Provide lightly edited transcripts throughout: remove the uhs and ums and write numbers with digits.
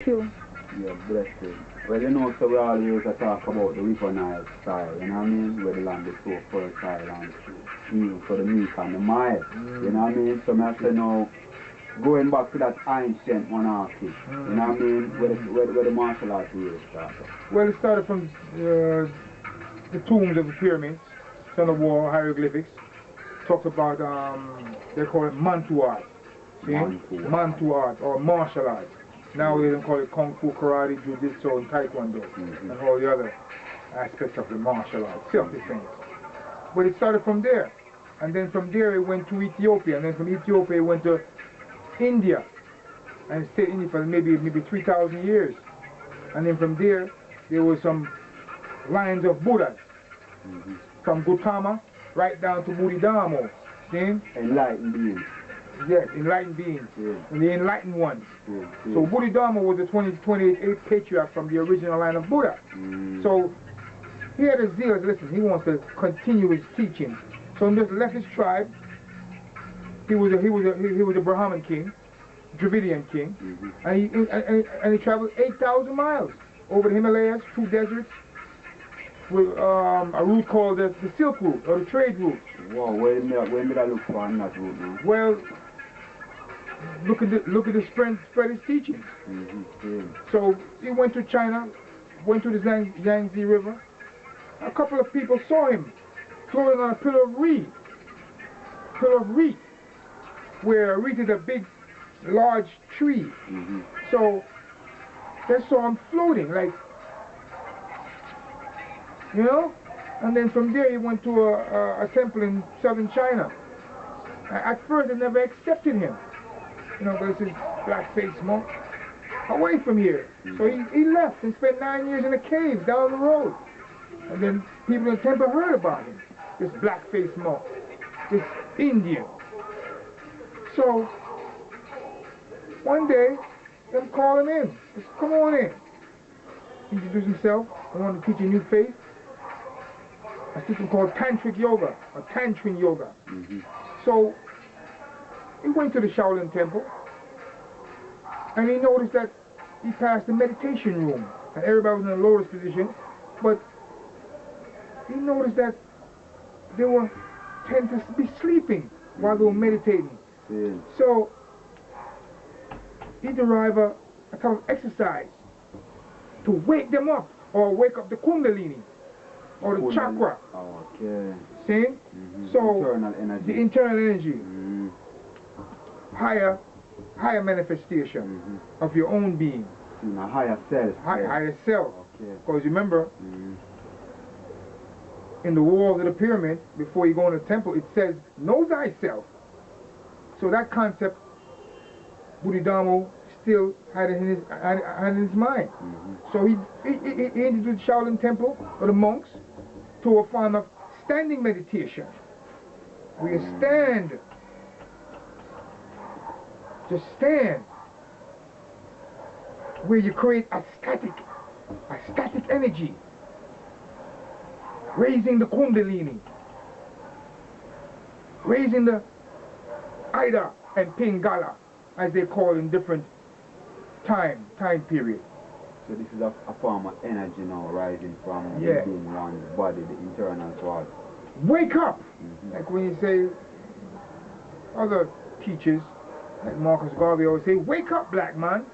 You. Yeah, blessed. Well, you know, so we always talk about the river Nile style, you know what I mean? Where the land is so fertile and healed for the meek and the mild, you know what I mean? So I say now, going back to that ancient monarchy, you know what I mean? Where the martial arts really started. Well, it started from the tombs of the pyramids, Son of War hieroglyphics. Talks about, they call it Montu Arts. See? Montu Arts, or martial arts. Now they don't call it Kung Fu, Karate, Jiu-Jitsu, and Taekwondo, and all the other aspects of the martial arts, self-defense. But it started from there. And then from there it went to Ethiopia, and then from Ethiopia it went to India, and it stayed in India for maybe 3,000 years. And then from there were some lines of Buddhas, from Gautama right down to Bodhidharma. See? Enlightened beings. Yes, enlightened beings, and the enlightened ones. So Bodhidharma was the 28th patriarch from the original line of Buddha. So he had a zeal, listen, he wants to continue his teaching. So he just left his tribe. He was a Brahmin king, Dravidian king, and he traveled 8,000 miles over the Himalayas, through deserts, with a route called the Silk Route, or the trade route. Wow, where did I look for on that route now? Well, look at the spread his teachings. So he went to China, went to the Yangtze River. A couple of people saw him floating on a pillar of reed, where a reed is a big, large tree. So they saw him floating, like, you know? And then from there he went to a temple in southern China. At first they never accepted him. You know, because this black-faced monk, away from here. So he left and spent 9 years in a cave down the road. And then people in the temple heard about him, this black-faced monk, this Indian. So one day, they call him in. He said, come on in. Introduce himself. I want to teach a new faith. A system called Tantric Yoga, or Tantrin Yoga. So he went to the Shaolin Temple, and he noticed that he passed the meditation room, and everybody was in a lotus position, but he noticed that they were tend to be sleeping while they were meditating. So he derived a type of exercise to wake them up, or wake up the Kundalini, or the chakra. Okay. See? So internal energy. The internal energy. Higher manifestation of your own being. A higher self. Higher self. Okay. Because remember, in the walls of the pyramid, before you go in the temple, it says, know thyself. So that concept, Bodhidharma still had in his mind. So he introduced the Shaolin Temple, or the monks, to a form of standing meditation. Where you stand. Just stand. Where you create a static energy. Raising the Kundalini. Raising the Ida and Pingala, as they call in different time period. So this is a form of energy now rising from within one's body, the internal part. Wake up! Like when you say, other teachers, like Marcus Garvey always say, wake up, black man.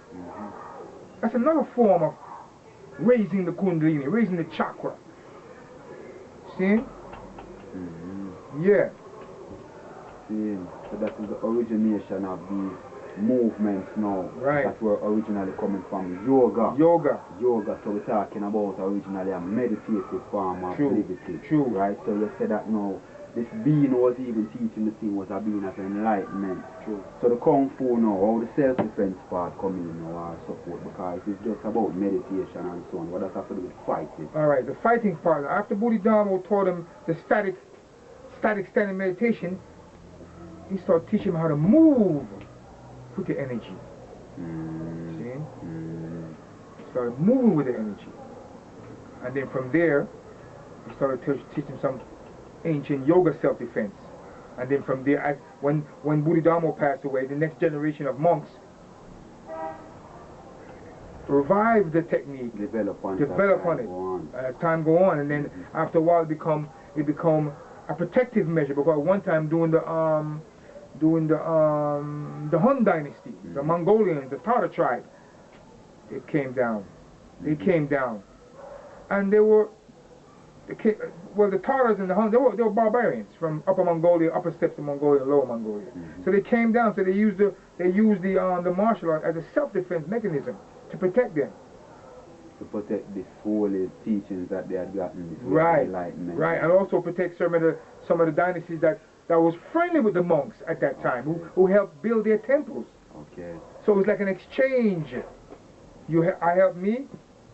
That's another form of raising the Kundalini, raising the chakra. See? Yeah. See, so that is the origination of these movements now that were originally coming from yoga. Yoga, so we're talking about originally a meditative form of living. Right? So you say that now this being was even teaching the thing was a being of enlightenment. So the Kung Fu now, how the self-defense part come in now or support, because it's just about meditation and so on. What does that have to do with fighting? Alright, the fighting part. After Bodhidharma taught him the static standing meditation, he started teaching him how to move with the energy. See? He started moving with the energy. And then from there, he started teaching some ancient yoga self-defense. And then from there, when Bodhidharma passed away, the next generation of monks revive the technique, develop on it as time go on, and then after a while it become a protective measure. Because one time during the Hun dynasty, the Mongolians, the Tatar tribe, it came down. They came down, and they were. The Tatars and the Huns, they were barbarians from Upper Mongolia, upper steppes of Mongolia, Lower Mongolia. So they came down. So they used the martial art as a self-defense mechanism to protect them. To protect the holy teachings that they had gotten, this enlightenment. Right, and also protect some of the dynasties that was friendly with the monks at that time, who helped build their temples. Okay. So it was like an exchange. I help me,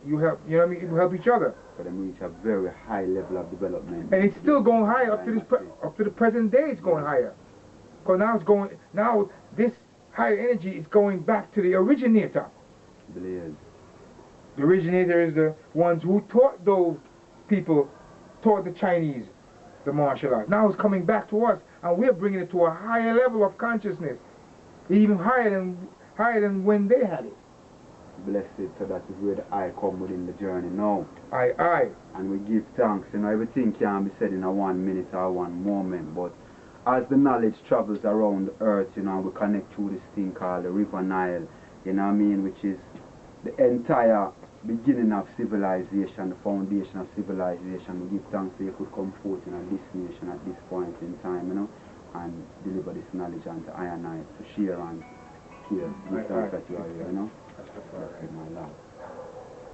you help. You know what I mean? We help each other. For them reach a very high level of development. And it's still going higher up to the present day. It's going higher. Because now this higher energy is going back to the originator. Brilliant. The originator is the ones who taught those people, taught the Chinese the martial arts. Now it's coming back to us, and we're bringing it to a higher level of consciousness, even higher than when they had it. Blessed, so that is where the I come within the journey now. I. And we give thanks. You know, everything can be said in a 1 minute or 1 moment, but as the knowledge travels around the earth, you know, we connect through this thing called the River Nile, you know what I mean, which is the entire beginning of civilization, the foundation of civilization. We give thanks that you could come forth in this nation at this point in time, you know, and deliver this knowledge unto I and I to share and care. Give thanks that you are here, you know. That's my love.